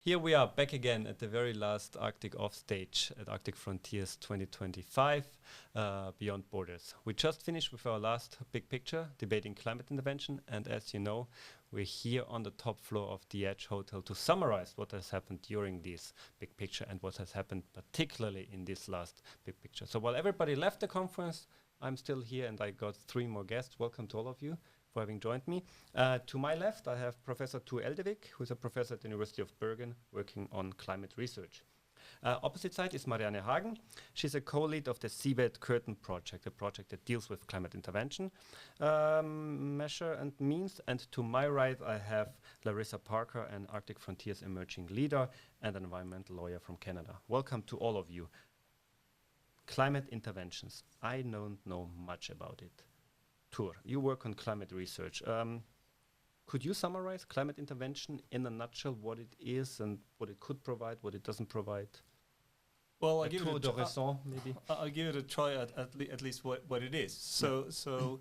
Here we are back again at the very last Arctic Offstage at Arctic Frontiers 2025, Beyond Borders. We just finished with our last big picture, debating climate intervention, and as you know, we're here on the top floor of the Edge Hotel to summarize what has happened during this big picture and what has happened particularly in this last big picture. So while everybody left the conference, I'm still here and I got 3 more guests. Welcome to all of you for having joined me. To my left, I have Professor Tor Eldevik, who is a professor at the University of Bergen working on climate research. Opposite side is Marianne Hagen. She's a co-lead of the Seabed Curtain project, a project that deals with climate intervention measure and means. And to my right, I have Larissa Parker, an Arctic Frontiers emerging leader and an environmental lawyer from Canada. Welcome to all of you. Climate interventions. I don't know much about it. Tor, you work on climate research. Could you summarize climate intervention in a nutshell, what it is and what it could provide, what it doesn't provide? Well, I'll give it a try at least what it is. So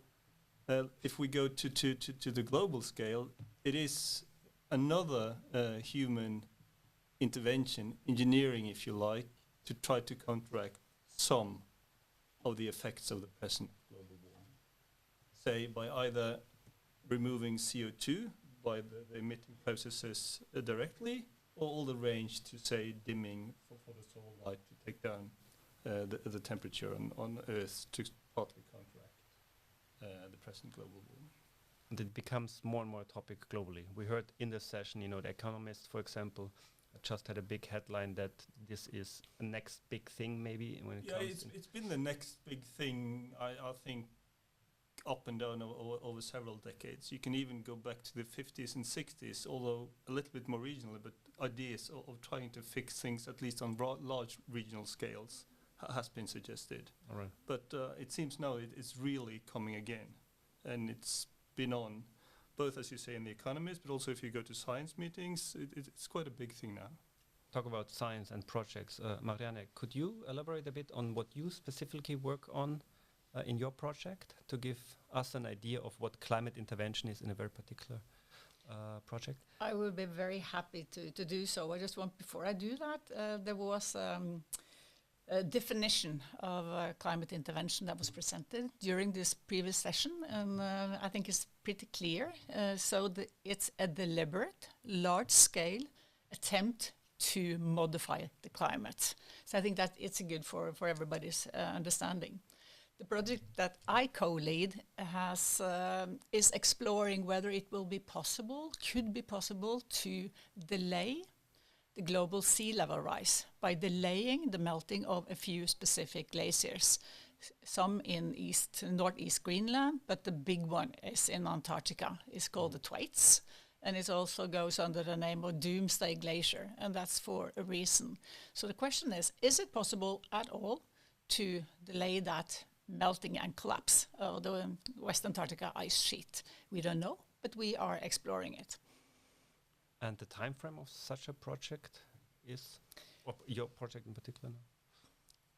if we go to the global scale, it is another human intervention, engineering, if you like, to try to counteract some of the effects of the present global warming. Say by either removing CO2 by the emitting processes directly, or all the range to say dimming for the solar light to take down the temperature on Earth to partly counteract the present global warming. And it becomes more and more a topic globally. We heard in this session, The Economist, for example, just had a big headline that this is a next big thing maybe when it comes. It's been the next big thing, I think, up and down over several decades. You can even go back to the 50s and 60s, although a little bit more regionally, but ideas of trying to fix things, at least on large regional scales, has been suggested. All right. But it seems now it's really coming again. And it's been on, both, as you say, in The Economist, but also if you go to science meetings, it's quite a big thing now. Talk about science and projects. Marianne, could you elaborate a bit on what you specifically work on in your project to give us an idea of what climate intervention is in a very particular project? I will be very happy to do so. I just want, before I do that, there was a definition of climate intervention that was presented during this previous session, and I think it's pretty clear. It's a deliberate, large-scale attempt to modify the climate. So I think that it's good for everybody's understanding. The project that I co-lead is exploring whether it will be possible, could be possible, to delay the global sea level rise by delaying the melting of a few specific glaciers. Some in northeast Greenland, but the big one is in Antarctica. It's called the Thwaites, and it also goes under the name of Doomsday Glacier, and that's for a reason. So the question is it possible at all to delay that melting and collapse of the West Antarctica ice sheet? We don't know, but we are exploring it. And the time frame of such a project is, or your project in particular?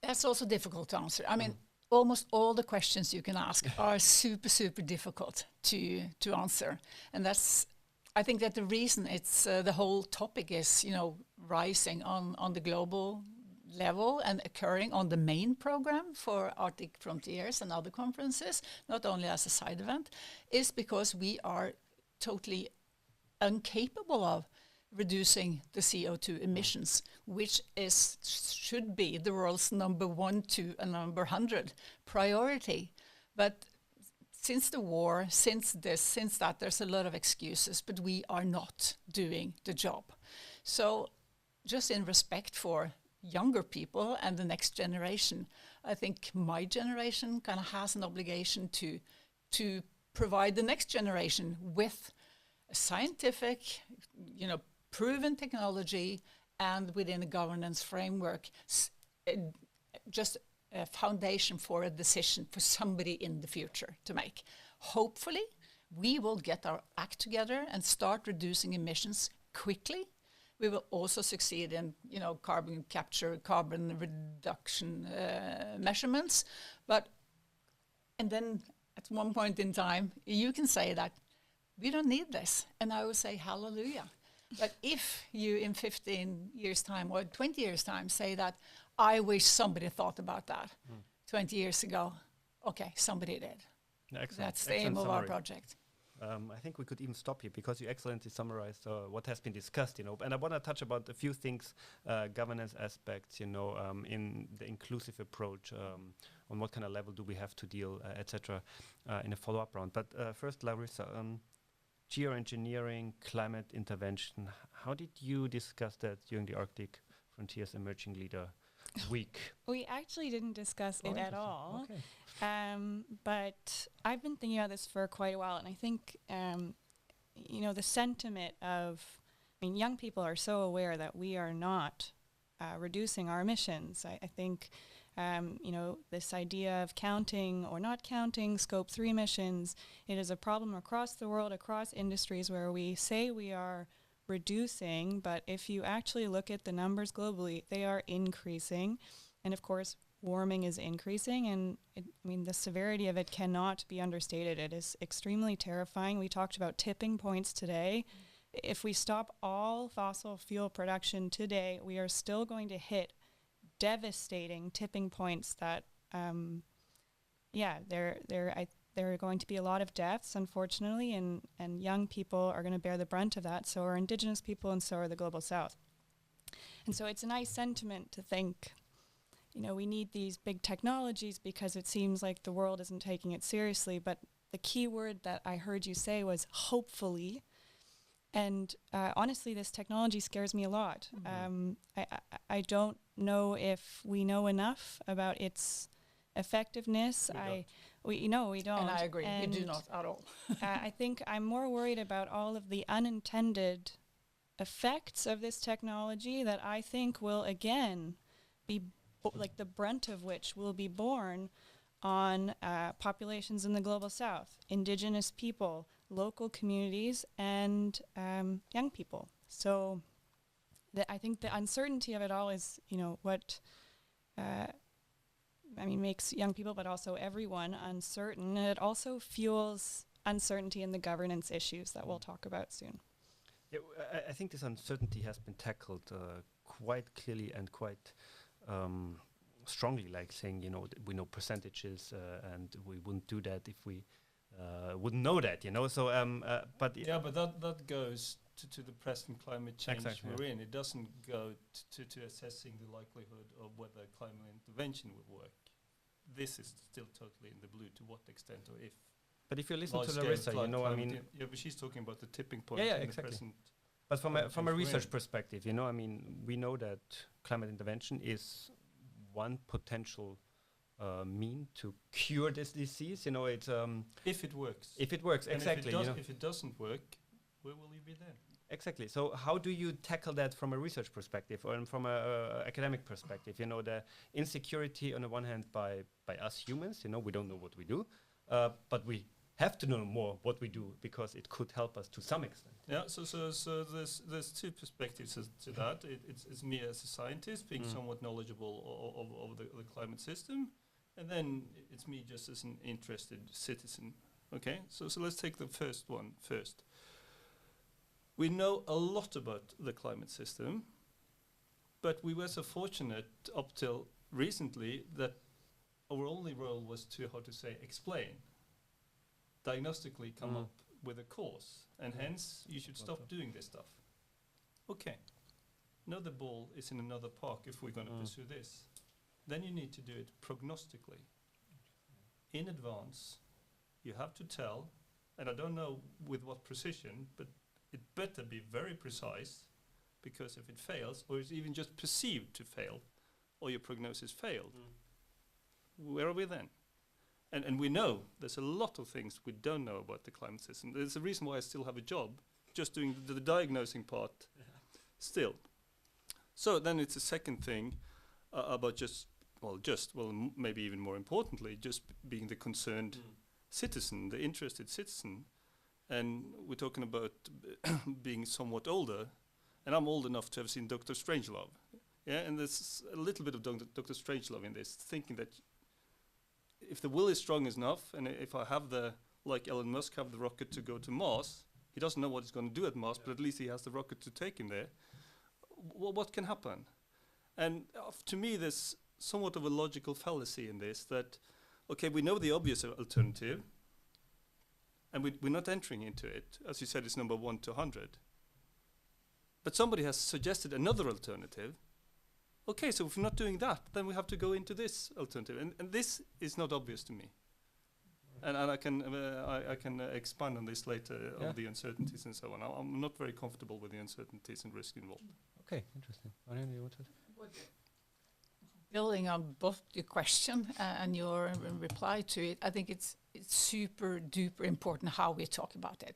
That's also difficult to answer. I mean, almost all the questions you can ask are super, super difficult to answer. And I think that the reason it's the whole topic is, rising on the global level and occurring on the main program for Arctic Frontiers and other conferences, not only as a side event, is because we are totally incapable of reducing the CO2 emissions, which should be the world's number 1, 2, and number 100 priority. But since the war, since that, there's a lot of excuses, but we are not doing the job. So just in respect for younger people and the next generation, I think my generation kind of has an obligation to provide the next generation with a scientific, proven technology, and within a governance framework, just a foundation for a decision for somebody in the future to make. Hopefully, we will get our act together and start reducing emissions quickly. We will also succeed in, carbon capture, carbon reduction measurements. And then at one point in time, you can say that we don't need this. And I would say, hallelujah. But if you in 15 years' time or 20 years' time say that, I wish somebody thought about that 20 years ago, okay, somebody did. Excellent. That's the aim of our project. I think we could even stop here because you excellently summarized what has been discussed, and I want to touch about a few things, governance aspects, in the inclusive approach, on what kind of level do we have to deal, etc., in a follow-up round. But first, Larissa, geoengineering, climate intervention, how did you discuss that during the Arctic Frontiers Emerging Leader Week? We actually didn't discuss it at all. Okay. But I've been thinking about this for quite a while, and I think, the sentiment of, young people are so aware that we are not reducing our emissions. I think, this idea of counting or not counting Scope 3 emissions, it is a problem across the world, across industries where we say we are reducing, but if you actually look at the numbers globally, they are increasing. And of course, warming is increasing, and the severity of it cannot be understated. It is extremely terrifying. We talked about tipping points today. If we stop all fossil fuel production today, we are still going to hit devastating tipping points that, there are going to be a lot of deaths, unfortunately, and young people are going to bear the brunt of that. So are Indigenous people, and so are the Global South. And so it's a nice sentiment to think, we need these big technologies because it seems like the world isn't taking it seriously. But the key word that I heard you say was hopefully. And honestly, this technology scares me a lot. I don't know if we know enough about its effectiveness. We don't. And I agree, we do not at all. I think I'm more worried about all of the unintended effects of this technology that I think will again be the brunt of which will be borne on populations in the Global South, Indigenous people, local communities, and young people. So I think the uncertainty of it all is, what makes young people, but also everyone uncertain. And it also fuels uncertainty in the governance issues that we'll talk about soon. Yeah, I think this uncertainty has been tackled quite clearly and quite strongly, like saying, we know percentages and we wouldn't do that if we wouldn't know that, So, but that goes to the present climate change we're in. It doesn't go to assessing the likelihood of whether climate intervention would work. This is still totally in the blue. To what extent, or if? But if you listen to Larissa, but she's talking about the tipping point. Yeah, exactly. But from a research perspective, we know that climate intervention is one potential mean to cure this disease. It's if it works. If it works, and exactly. If it doesn't work, where will you be then? Exactly. So how do you tackle that from a research perspective or from a academic perspective? The insecurity on the one hand by us humans. We don't know what we do, but we have to know more what we do because it could help us to some extent. Yeah. So there's two perspectives to that. It's me as a scientist being somewhat knowledgeable of the climate system, and then it's me just as an interested citizen. Okay. So let's take the first one first. We know a lot about the climate system, but we were so fortunate up till recently that our only role was to, explain, diagnostically come up with a cause, and hence you should stop doing this stuff. Okay, now the ball is in another park if we're going to pursue this. Then you need to do it prognostically. In advance, you have to tell, and I don't know with what precision, but it better be very precise, because if it fails, or is even just perceived to fail, or your prognosis failed, where are we then? And we know there's a lot of things we don't know about the climate system. There's a reason why I still have a job, just doing the diagnosing part still. So then it's a second thing about maybe even more importantly, just being the concerned citizen, the interested citizen. And we're talking about being somewhat older, and I'm old enough to have seen Dr. Strangelove. Yeah, and there's a little bit of Dr. Strangelove in this, thinking that if the will is strong enough, and if I have like Elon Musk have the rocket to go to Mars, He doesn't know what he's going to do at Mars, but at least he has the rocket to take him there. What can happen? And to me, there's somewhat of a logical fallacy in this, that, okay, we know the obvious alternative, and we're not entering into it. As you said, it's number 1 to 100. But somebody has suggested another alternative. Okay, so if we're not doing that, then we have to go into this alternative. And this is not obvious to me. And I can expand on this later, on the uncertainties and so on. I'm not very comfortable with the uncertainties and risk involved. Okay, interesting. Marianne, you wanted? Building on both your question and your reply to it, I think it's super duper important how we talk about it.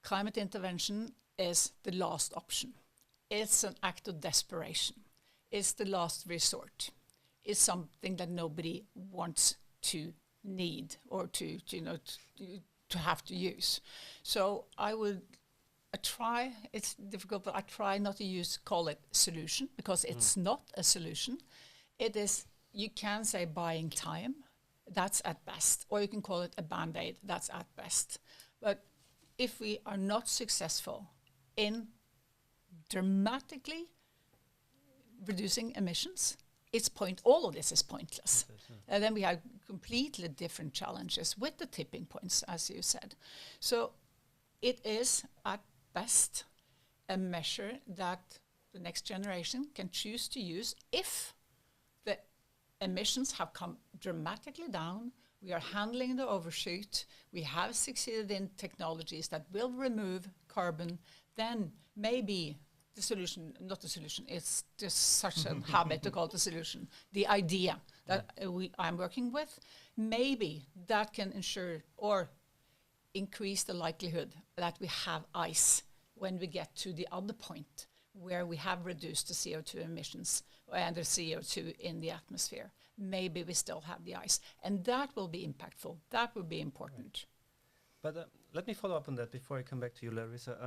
Climate intervention is the last option. It's an act of desperation. It's the last resort. It's something that nobody wants to need or to have to use. So I try, it's difficult, but I try not to call it solution, because it's not a solution. It is, you can say buying time, that's at best, or you can call it a band-aid, that's at best. But if we are not successful in dramatically reducing emissions, all of this is pointless. And then we have completely different challenges with the tipping points, as you said. So it is at best a measure that the next generation can choose to use if the emissions have come dramatically down, we are handling the overshoot, we have succeeded in technologies that will remove carbon, then maybe the solution, not the solution, it's just such a habit to call it the solution, the idea that I'm working with, maybe that can ensure or increase the likelihood that we have ice when we get to the other point where we have reduced the CO2 emissions and the CO2 in the atmosphere. Maybe we still have the ice. And that will be impactful. That will be important. Right. But let me follow up on that before I come back to you, Larissa.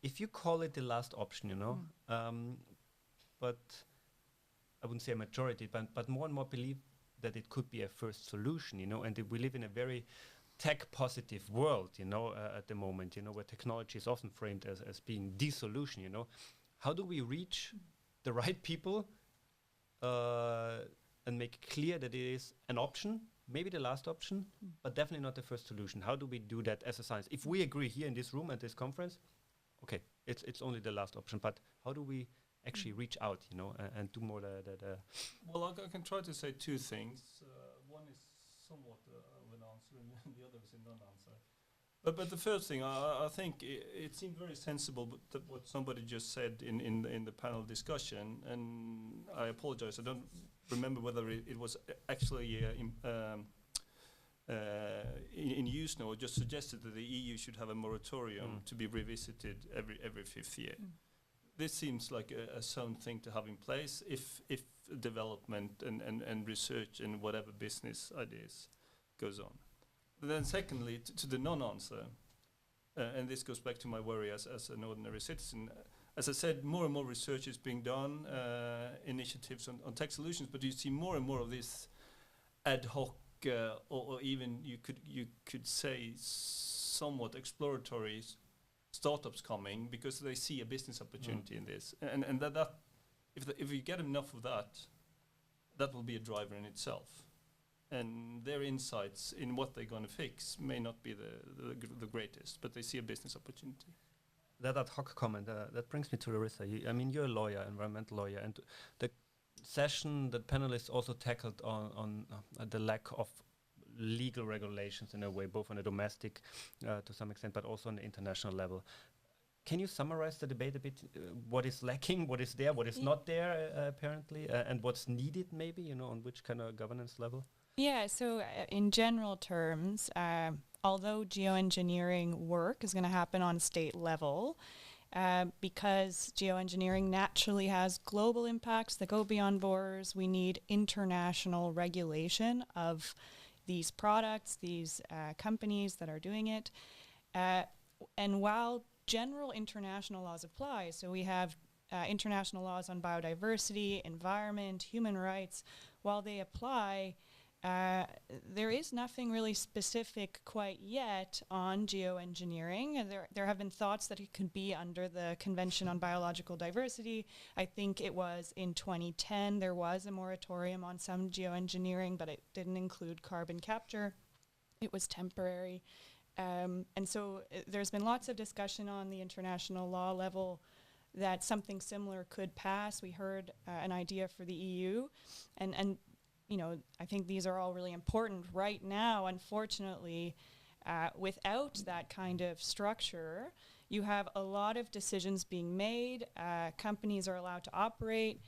If you call it the last option, but I wouldn't say a majority, but more and more believe that it could be a first solution, and we live in a very tech-positive world, at the moment, where technology is often framed as being the solution, How do we reach the right people and make clear that it is an option, maybe the last option, but definitely not the first solution? How do we do that as a science? If we agree here in this room at this conference, okay, it's only the last option, but how do we actually reach out, and do more the Well, I can try to say two things. One is somewhat of an answer, and the other is a non-answer. But the first thing, I think it seemed very sensible, what somebody just said in the panel discussion, and I apologize, I don't remember whether it was actually in use now, or just suggested that the EU should have a moratorium to be revisited every 5th year. This seems like a sound thing to have in place if development and research and whatever business ideas goes on. But then secondly, to the non-answer, and this goes back to my worry as an ordinary citizen. As I said, more and more research is being done, initiatives on tech solutions, but you see more and more of this ad hoc, or even you could say somewhat exploratory startups coming because they see a business opportunity in this, and that if you get enough of that will be a driver in itself, and their insights in what they're going to fix may not be the greatest, but they see a business opportunity. That ad hoc comment, that brings me to Larissa. You're a lawyer, environmental lawyer, and the session, the panelists also tackled on the lack of legal regulations in a way, both on a domestic to some extent, but also on the international level. Can you summarize the debate a bit? What is lacking, what is there, what is not there, apparently, and what's needed maybe, on which kind of governance level? Yeah, so in general terms, although geoengineering work is going to happen on state level, because geoengineering naturally has global impacts that go beyond borders, we need international regulation of these products, these companies that are doing it. And while general international laws apply, so we have international laws on biodiversity, environment, human rights, while they apply, there is nothing really specific quite yet on geoengineering. And there have been thoughts that it could be under the Convention on Biological Diversity. I think it was in 2010 there was a moratorium on some geoengineering, but it didn't include carbon capture. It was temporary. And so there's been lots of discussion on the international law level that something similar could pass. We heard an idea for the EU, and you know, I think these are all really important. Right now, unfortunately, without that kind of structure, you have a lot of decisions being made. Companies are allowed to operate.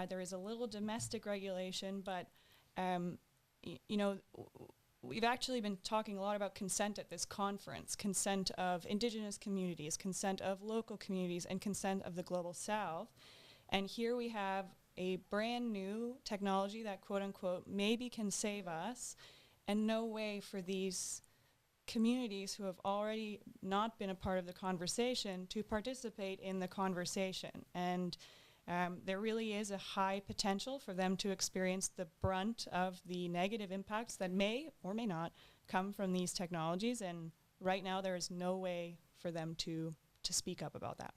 There is a little domestic regulation, but you know, we've actually been talking a lot about consent at this conference, consent of indigenous communities, consent of local communities, and consent of the global south. And here we have a brand new technology that, quote unquote, maybe can save us, and no way for these communities who have already not been a part of the conversation to participate in the conversation. And there really is a high potential for them to experience the brunt of the negative impacts that may or may not come from these technologies. And right now there is no way for them to speak up about that.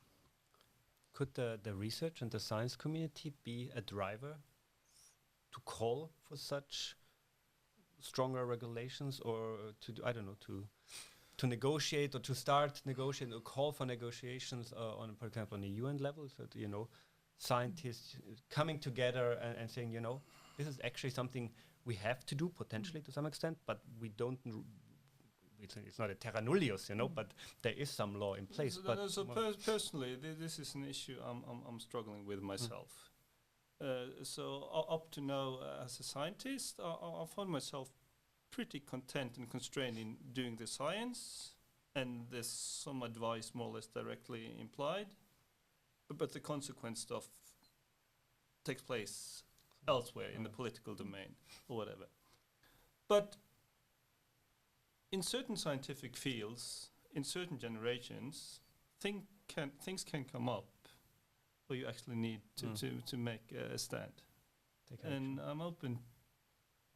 Could the research and the science community be a driver to call for such stronger regulations, or to do, I don't know, to negotiate or to start negotiating or call for negotiations on, for example, on the UN level, so that, you know, scientists coming together and saying, you know, this is actually something we have to do potentially to some extent, but we don't. It's not a terra nullius, you know, but there is some law in place. Personally, this is an issue I'm struggling with myself. So up to now, as a scientist, I found myself pretty content and constrained in doing the science, and there's some advice more or less directly implied, but the consequence stuff takes place elsewhere in the political domain or whatever. But in certain scientific fields, in certain generations, things can come up where you actually need to make a stand. And I'm open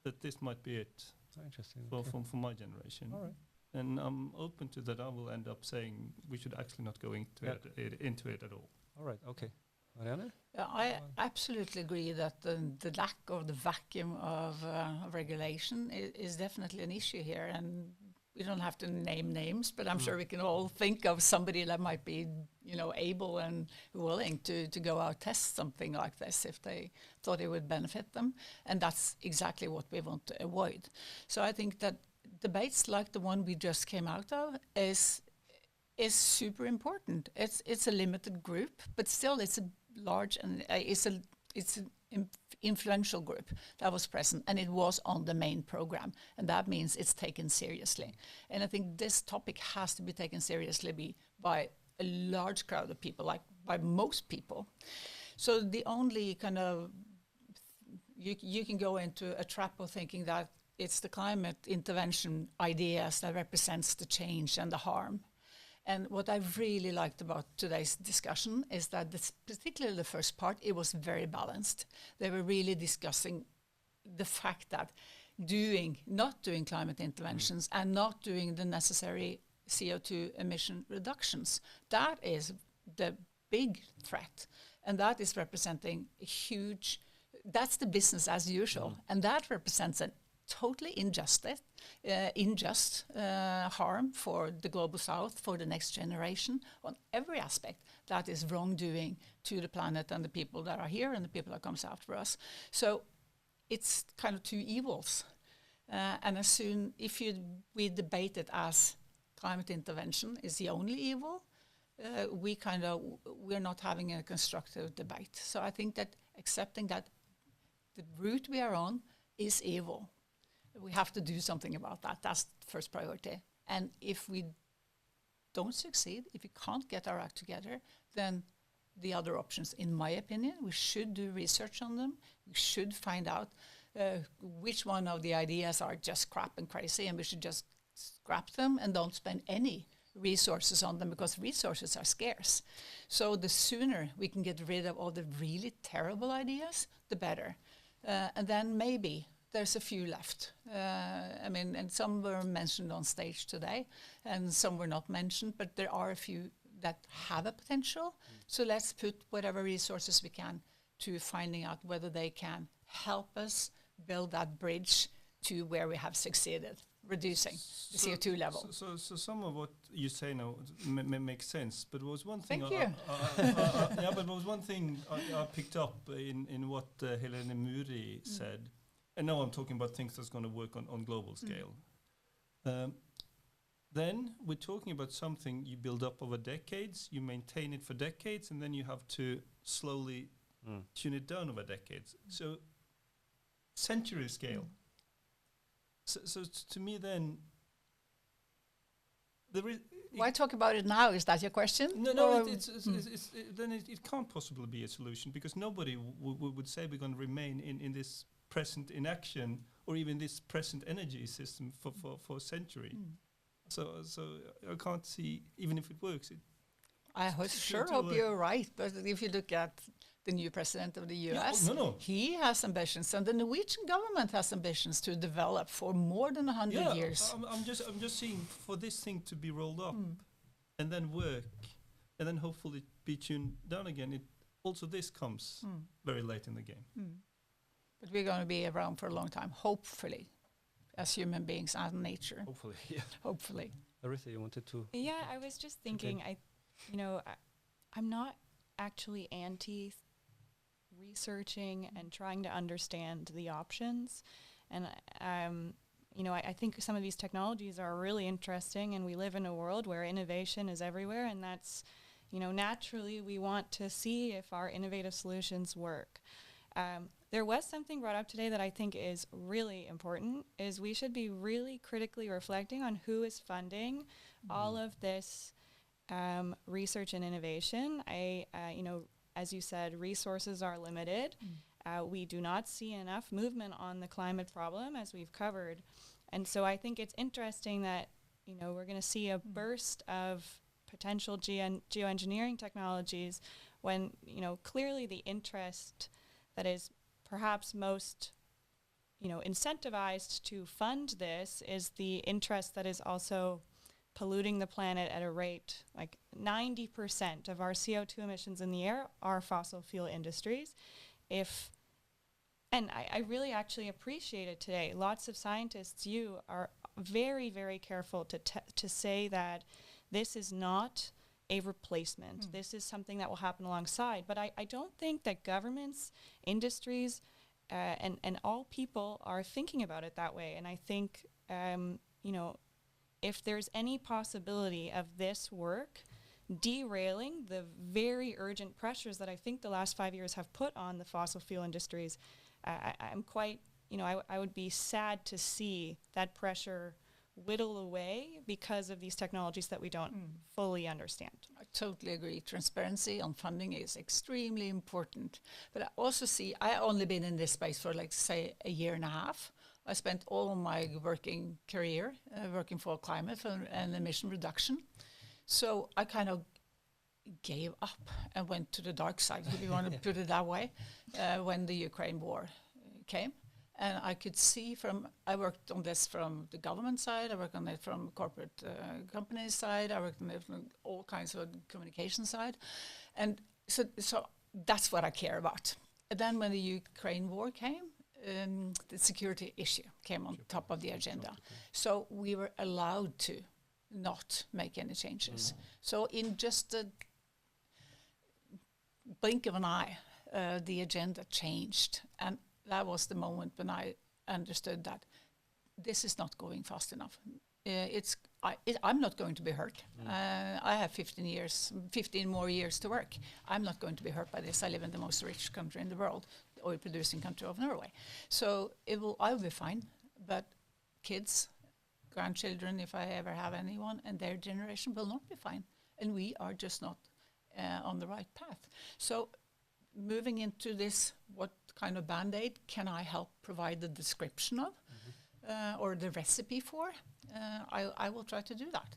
that this might be it. Interesting. For my generation. All right. And I'm open to that. I will end up saying we should actually not go into it at all. All right. Okay. Marianne? Yeah, I absolutely agree that the lack of the vacuum of regulation is definitely an issue here, and we don't have to name names, but I'm sure we can all think of somebody that might be, you know, able and willing to go out test something like this if they thought it would benefit them, and that's exactly what we want to avoid. So I think that debates like the one we just came out of is super important. It's a limited group, but still it's a large and it's an influential group that was present, and it was on the main program, and that means it's taken seriously. And I think this topic has to be taken seriously by a large crowd of people, like by most people. So the only kind of you can go into a trap of thinking that it's the climate intervention ideas that represents the change and the harm. And what I really liked about today's discussion is that particularly the first part, it was very balanced. They were really discussing the fact that not doing climate interventions and not doing the necessary CO2 emission reductions, that is the big threat. And that is representing a huge, that's the business as usual. And that represents an totally unjust harm for the global south, for the next generation, on every aspect. That is wrongdoing to the planet and the people that are here and the people that comes after us. So it's kind of two evils. And as soon, we debate it as climate intervention is the only evil, we're not having a constructive debate. So I think that accepting that the route we are on is evil, we have to do something about that. That's the first priority. And if we don't succeed, if we can't get our act together, then the other options, in my opinion, we should do research on them. We should find out which one of the ideas are just crap and crazy, and we should just scrap them and don't spend any resources on them, because resources are scarce. So the sooner we can get rid of all the really terrible ideas, the better. And then maybe there's a few left. I mean, and some were mentioned on stage today, and some were not mentioned, but there are a few that have a potential. So let's put whatever resources we can to finding out whether they can help us build that bridge to where we have succeeded, reducing the CO2 level. So some of what you say now makes sense, but there was one thing. Thank you. Yeah, but there was one thing I picked up in what Helene Muri said, and now I'm talking about things that's going to work on global scale. Then we're talking about something you build up over decades, you maintain it for decades, and then you have to slowly tune it down over decades. So century scale. So to me then, why talk about it now? Is that your question? No, then it can't possibly be a solution, because nobody would say we're going to remain in this present inaction or even this present energy system for a century. So I can't see, even if it works. I sure hope you're right, but if you look at the new president of the US, he has ambitions, and the Norwegian government has ambitions to develop for more than 100 years. I'm just saying, for this thing to be rolled up and then work and then hopefully be tuned down again, this comes very late in the game. But we're going to be around for a long time, hopefully, as human beings and nature. Hopefully, yeah. Hopefully. Larissa, you wanted to? Yeah, I was just thinking, I'm not actually researching and trying to understand the options. And, I think some of these technologies are really interesting, and we live in a world where innovation is everywhere, and that's, naturally we want to see if our innovative solutions work. There was something brought up today that I think is really important, is we should be really critically reflecting on who is funding all of this research and innovation. As you said, resources are limited. We do not see enough movement on the climate problem, as we've covered. And so I think it's interesting that, we're going to see a burst of potential geoengineering technologies when, clearly the interest that is perhaps most, incentivized to fund this is the interest that is also polluting the planet at a rate, like 90% of our CO2 emissions in the air are fossil fuel industries. And I really actually appreciate it today. Lots of scientists, you are very, very careful to say that this is not a replacement. This is something that will happen alongside. But I don't think that governments, industries, and all people are thinking about it that way. And I think, if there's any possibility of this work derailing the very urgent pressures that I think the last 5 years have put on the fossil fuel industries, I'm quite, I would be sad to see that pressure whittle away because of these technologies that we don't fully understand. I totally agree. Transparency on funding is extremely important. But I also see, I've only been in this space for say a year and a half. I spent all of my working career working for climate and emission reduction. So I kind of gave up and went to the dark side, if you want to put it that way, when the Ukraine war came. And I could see I worked on this from the government side, I worked on it from corporate companies side, I worked on it from all kinds of communication side. And so that's what I care about. And then when the Ukraine war came, the security issue came on top of the agenda. So we were allowed to not make any changes. So in just a blink of an eye, the agenda changed. And that was the moment when I understood that this is not going fast enough. I'm not going to be hurt. I have 15 more years to work. I'm not going to be hurt by this. I live in the most rich country in the world, the oil-producing country of Norway. So I will be fine. But kids, grandchildren, if I ever have anyone, and their generation will not be fine. And we are just not on the right path. So moving into this, what kind of Band-Aid can I help provide the description of or the recipe for? I will try to do that.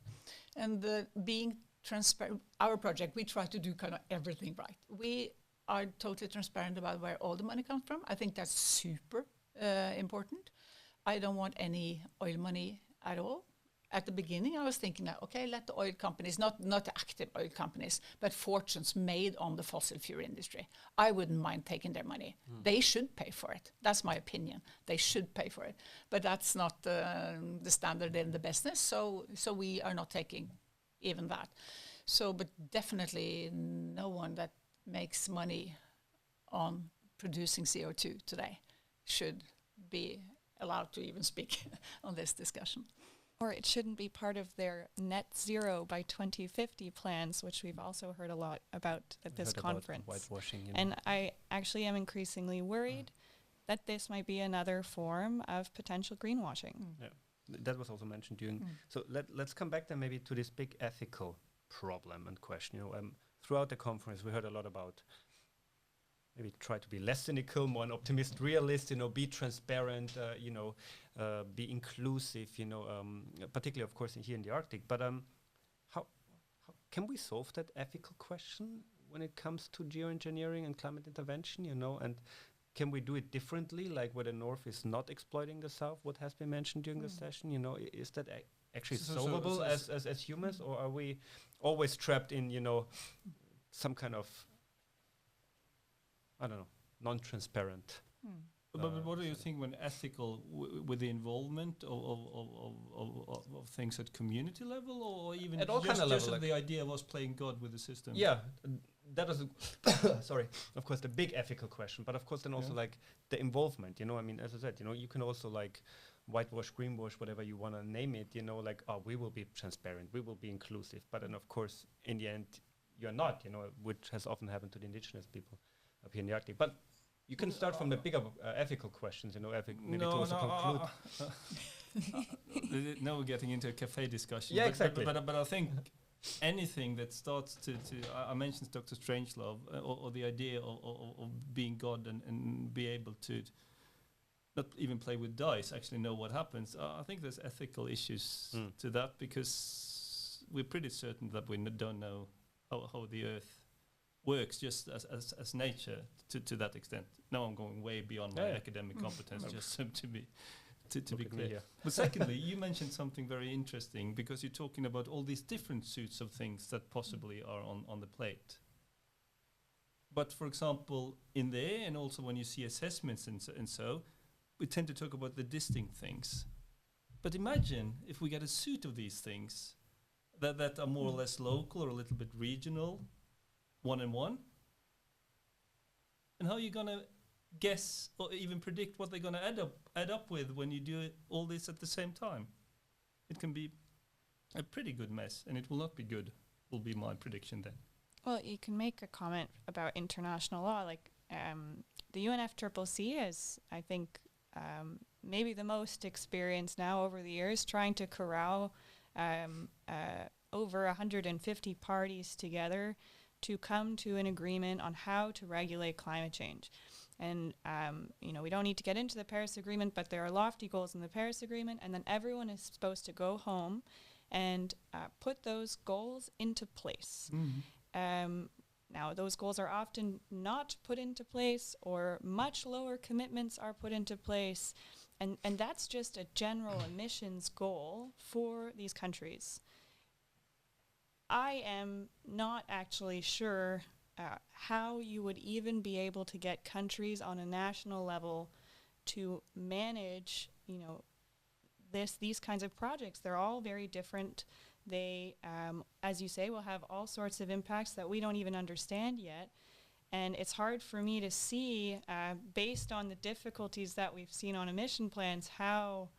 And being transparent, our project, we try to do kind of everything right. We are totally transparent about where all the money comes from. I think that's super important. I don't want any oil money at all. At the beginning, I was thinking that, okay, let the oil companies, not the active oil companies, but fortunes made on the fossil fuel industry. I wouldn't mind taking their money. They should pay for it. That's my opinion. They should pay for it. But that's not the standard in the business, so we are not taking even that. So, but definitely no one that makes money on producing CO2 today should be allowed to even speak on this discussion. Or it shouldn't be part of their net zero by 2050 plans, which we've also heard a lot about at this conference. Whitewashing, and I actually am increasingly worried that this might be another form of potential greenwashing. Yeah, that was also mentioned during. So let's come back then maybe to this big ethical problem and question. Throughout the conference, we heard a lot about maybe try to be less cynical, more an optimist, realist, be transparent, be inclusive, particularly, of course, here in the Arctic. But how can we solve that ethical question when it comes to geoengineering and climate intervention, and can we do it differently, like where the North is not exploiting the South, what has been mentioned during the session, is that actually solvable as humans, or are we always trapped in, some kind of, I don't know, non-transparent. But what do you think when ethical with the involvement of things at community level, or even at all just, kind of just level, the idea of us playing God with the system? Yeah, that is, sorry, of course, the big ethical question. But of course, then also like the involvement. As I said, you can also like whitewash, greenwash, whatever you want to name it. We will be transparent, we will be inclusive. But then, of course, in the end, you're not. Which has often happened to the indigenous people up here in the Arctic. But you can start from the bigger ethical questions, maybe to also conclude. Now we're getting into a cafe discussion. Yeah, exactly. But I think anything that starts to I mentioned Dr. Strangelove, or the idea of being God and be able to not even play with dice, actually know what happens. I think there's ethical issues to that, because we're pretty certain that we don't know how the Earth works just as nature to that extent. Now I'm going way beyond my academic competence, just to be clear. But secondly, you mentioned something very interesting, because you're talking about all these different suits of things that possibly are on the plate. But for example, in the air, and also when you see assessments and so, we tend to talk about the distinct things. But imagine if we get a suit of these things that are more or less local or a little bit regional, one-on-one, and how are you going to guess or even predict what they're going to add up with when you do all this at the same time? It can be a pretty good mess, and it will not be good, will be my prediction then. Well, you can make a comment about international law, like the UNFCCC is, I think, maybe the most experienced now over the years trying to corral over 150 parties together to come to an agreement on how to regulate climate change. And, we don't need to get into the Paris Agreement, but there are lofty goals in the Paris Agreement, and then everyone is supposed to go home and put those goals into place. Now, those goals are often not put into place, or much lower commitments are put into place, and that's just a general emissions goal for these countries. I am not actually sure how you would even be able to get countries on a national level to manage, these kinds of projects. They're all very different. They, as you say, will have all sorts of impacts that we don't even understand yet. And it's hard for me to see, based on the difficulties that we've seen on emission plans, how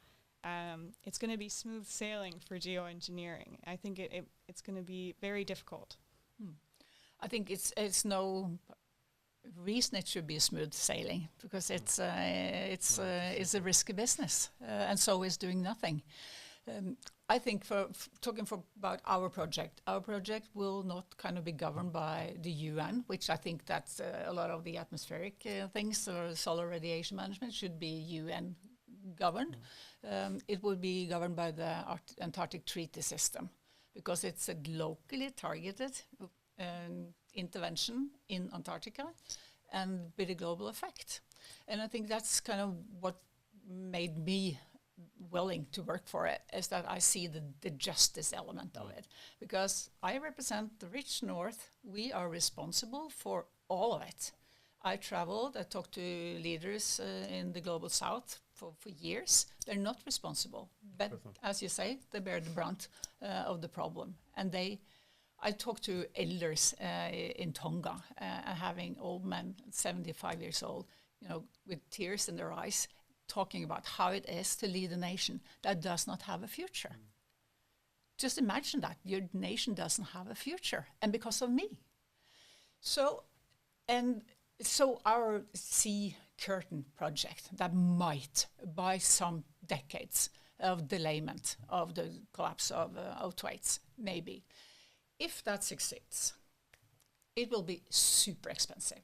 it's going to be smooth sailing for geoengineering. I think it's going to be very difficult. I think it's no reason it should be smooth sailing, because it's a risky business, and so is doing nothing. I think talking about our project will not kind of be governed by the UN, which I think that's a lot of the atmospheric things or solar radiation management should be UN governed. It will be governed by the Antarctic Treaty System, because it's a locally targeted intervention in Antarctica and with a global effect. And I think that's kind of what made me willing to work for it, is that I see the justice element of it. Because I represent the rich North. We are responsible for all of it. I traveled, I talked to leaders in the Global South for years. They're not responsible. But as you say, they bear the brunt of the problem. And I talked to elders in Tonga, having old men, 75 years old, with tears in their eyes, talking about how it is to lead a nation that does not have a future. Just imagine that. Your nation doesn't have a future, and because of me. So our sea curtain project that might, by some decades of delayment of the collapse of Thwaites, maybe, if that succeeds, it will be super expensive.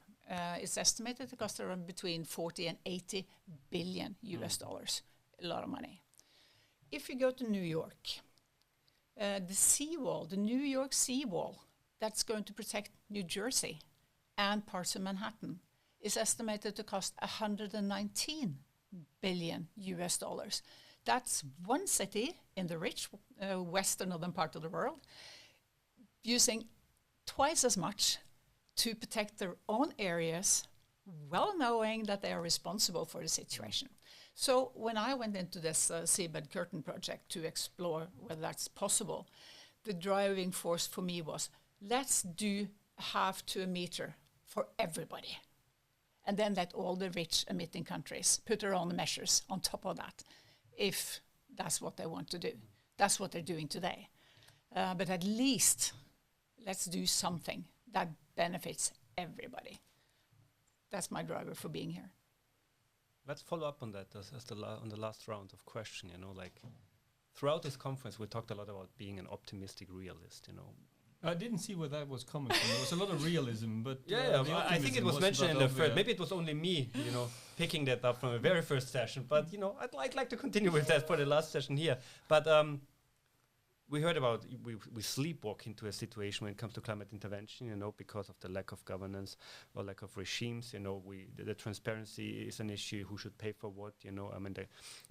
It's estimated to cost around between 40 and 80 billion US dollars, a lot of money. If you go to New York, the seawall, the New York seawall, that's going to protect New Jersey and parts of Manhattan, is estimated to cost 119 billion US dollars. That's one city in the rich western northern part of the world using twice as much to protect their own areas, well knowing that they are responsible for the situation. So when I went into this seabed curtain project to explore whether that's possible, the driving force for me was, let's do 0.5 to 1 meter for everybody. And then let all the rich emitting countries put their own measures on top of that, if that's what they want to do. That's what they're doing today. But at least let's do something that benefits everybody. That's my driver for being here. Let's follow up on that on the last round of question. Throughout this conference, we talked a lot about being an optimistic realist. I didn't see where that was coming from. There was a lot of realism, but I think it was mentioned in the first. Maybe it was only me, picking that up from the very first session. But I'd like to continue with that for the last session here. But we heard about we sleepwalk into a situation when it comes to climate intervention, because of the lack of governance or lack of regimes. The transparency is an issue. Who should pay for what?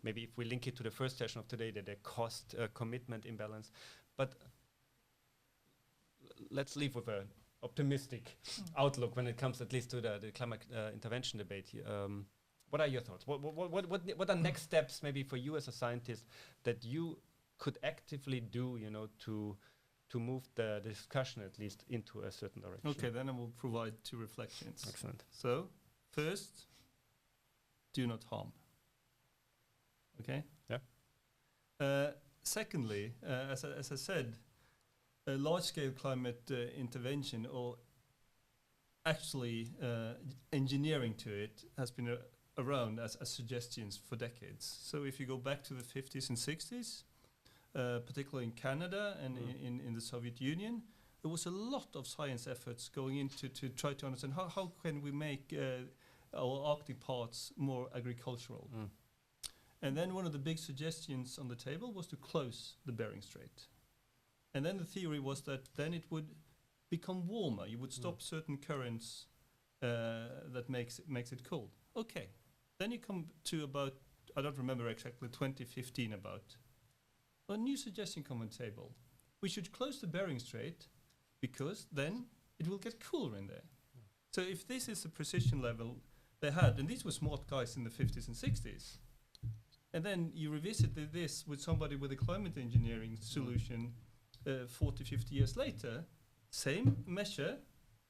Maybe if we link it to the first session of today, the cost commitment imbalance. But let's leave with an optimistic outlook when it comes at least to the climate intervention debate here. What are your thoughts? What are next steps maybe for you as a scientist that you could actively do, to move the discussion at least into a certain direction? Okay, then I will provide 2 reflections. Excellent. So, first, do not harm. Okay? Yeah. Secondly, as I said, a large-scale climate intervention, or actually engineering to it, has been around as suggestions for decades. So if you go back to the 50s and 60s, particularly in Canada and in the Soviet Union, there was a lot of science efforts going into to try to understand how can we make our Arctic parts more agricultural. And then one of the big suggestions on the table was to close the Bering Strait. And then the theory was that then it would become warmer. You would stop certain currents that makes it cold. Okay. Then you come to about, I don't remember exactly, 2015 about. A new suggestion come on the table. We should close the Bering Strait because then it will get cooler in there. So if this is the precision level they had, and these were smart guys in the 50s and 60s, and then you revisit this with somebody with a climate engineering solution 40, 50 years later, same measure,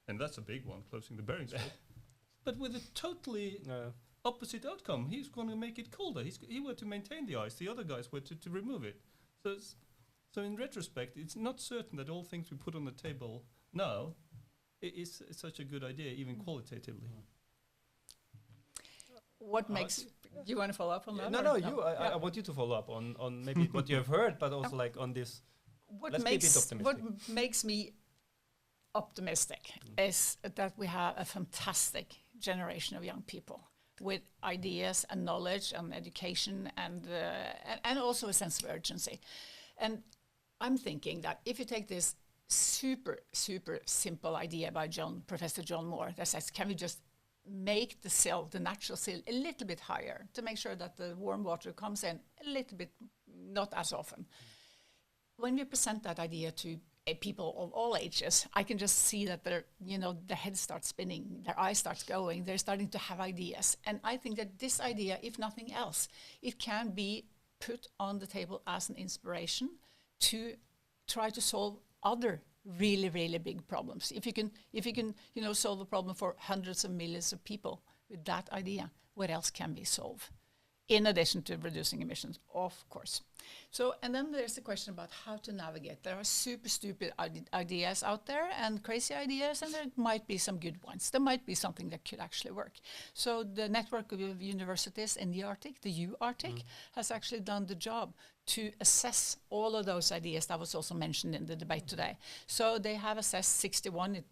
and that's a big one, closing the Bering Strait, but with a totally opposite outcome. He's going to make it colder. He were to maintain the ice. The other guys were to remove it. So in retrospect, it's not certain that all things we put on the table now is such a good idea, even qualitatively. What makes... You want to follow up on that? No, you. I want you to follow up on maybe what you have heard, but also on this. What makes me optimistic is that we have a fantastic generation of young people with ideas and knowledge and education and also a sense of urgency. And I'm thinking that if you take this super, super simple idea by Professor John Moore that says, can we just make the sill, the natural sill, a little bit higher to make sure that the warm water comes in a little bit, not as often. When we present that idea to people of all ages, I can just see that their head starts spinning, their eyes starts going, they're starting to have ideas. And I think that this idea, if nothing else, it can be put on the table as an inspiration to try to solve other really, really big problems. If you can, solve a problem for hundreds of millions of people with that idea, what else can be solved? In addition to reducing emissions, of course. So, and then there's the question about how to navigate. There are super stupid ideas out there and crazy ideas, and there might be some good ones. There might be something that could actually work. So the network of universities in the Arctic, the U-Arctic, has actually done the job to assess all of those ideas that was also mentioned in the debate today. So they have assessed 61,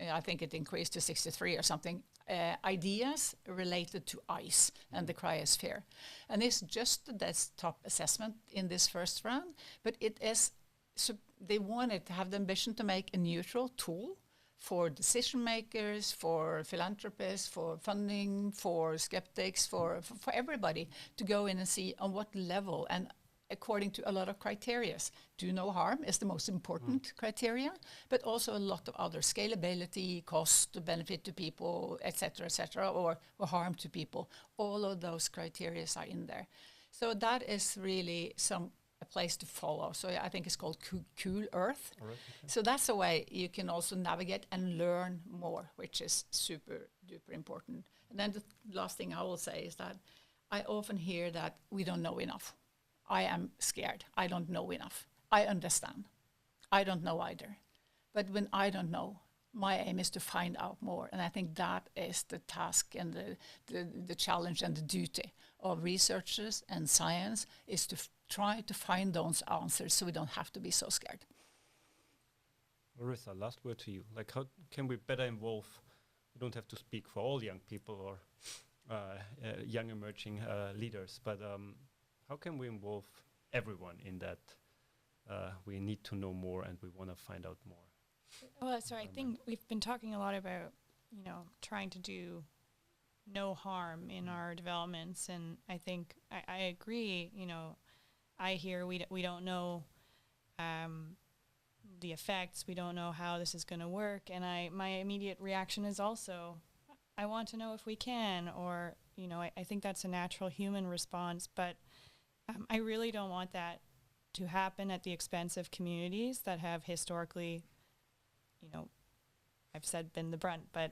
I think it increased to 63 or something, ideas related to ice and the cryosphere. And it's just the desktop assessment in this first round, but it is, so they wanted to have the ambition to make a neutral tool for decision makers, for philanthropists, for funding, for skeptics, for everybody to go in and see on what level, and according to a lot of criteria. Do no harm is the most important criteria, but also a lot of other scalability, cost, benefit to people, etc., or harm to people. All of those criteria are in there. So that is really a place to follow. So I think it's called Cool Earth. Okay. So that's a way you can also navigate and learn more, which is super duper important. And then the last thing I will say is that I often hear that we don't know enough. I am scared. I don't know enough. I understand. I don't know either. But when I don't know, my aim is to find out more. And I think that is the task and the challenge and the duty of researchers and science, is to try to find those answers so we don't have to be so scared. Larissa, last word to you. Like, how can we better involve, you don't have to speak for all young people or young emerging leaders, but how can we involve everyone in that? We need to know more and we want to find out more. Well, so I think we've been talking a lot about, trying to do no harm in our developments, and I think I agree. I hear we don't know the effects. We don't know how this is going to work, and my immediate reaction is also, I want to know if we can, or I think that's a natural human response, but I really don't want that to happen at the expense of communities that have historically, I've said been the brunt, but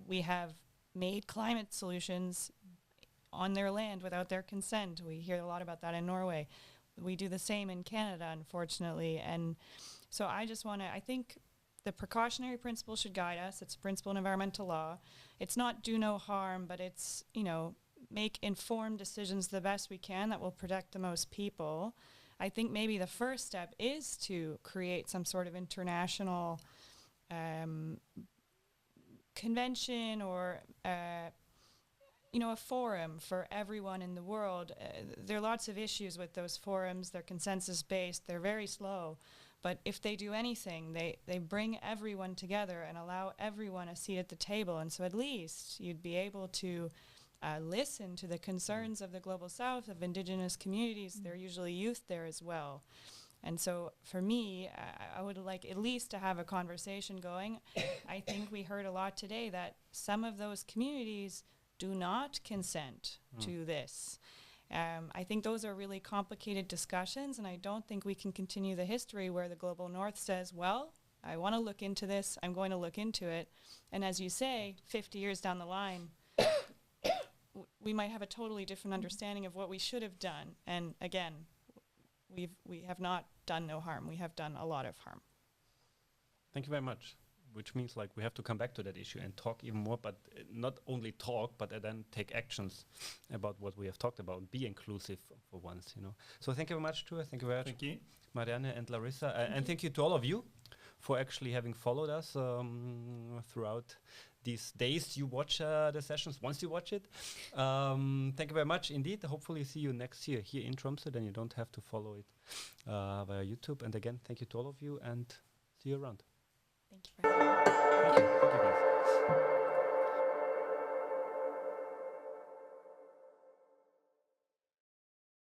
we have made climate solutions on their land without their consent. We hear a lot about that in Norway. We do the same in Canada, unfortunately. And so I think the precautionary principle should guide us. It's a principle in environmental law. It's not do no harm, but it's, make informed decisions the best we can that will protect the most people. I think maybe the first step is to create some sort of international convention or a forum for everyone in the world. There are lots of issues with those forums. They're consensus-based. They're very slow. But if they do anything, they bring everyone together and allow everyone a seat at the table. And so at least you'd be able to listen to the concerns of the Global South, of indigenous communities. There are usually youth there as well. And so for me, I would like at least to have a conversation going. I think we heard a lot today that some of those communities do not consent to this. I think those are really complicated discussions, and I don't think we can continue the history where the Global North says, well, I want to look into this, I'm going to look into it. And as you say, 50 years down the line, we might have a totally different understanding of what we should have done. And again, we have not done no harm. We have done a lot of harm. Thank you very much. Which means we have to come back to that issue and talk even more, but not only talk, but then take actions about what we have talked about. Be inclusive for once, So thank you very much, Tua. Thank you very much. Thank you. Marianne and Larissa. And thank you to all of you for actually having followed us throughout these days you watch the sessions, once you watch it. Thank you very much indeed. Hopefully see you next year here in Tromsø, then you don't have to follow it via YouTube. And again, thank you to all of you and see you around. Thank you very much. Thank you. Thank you guys.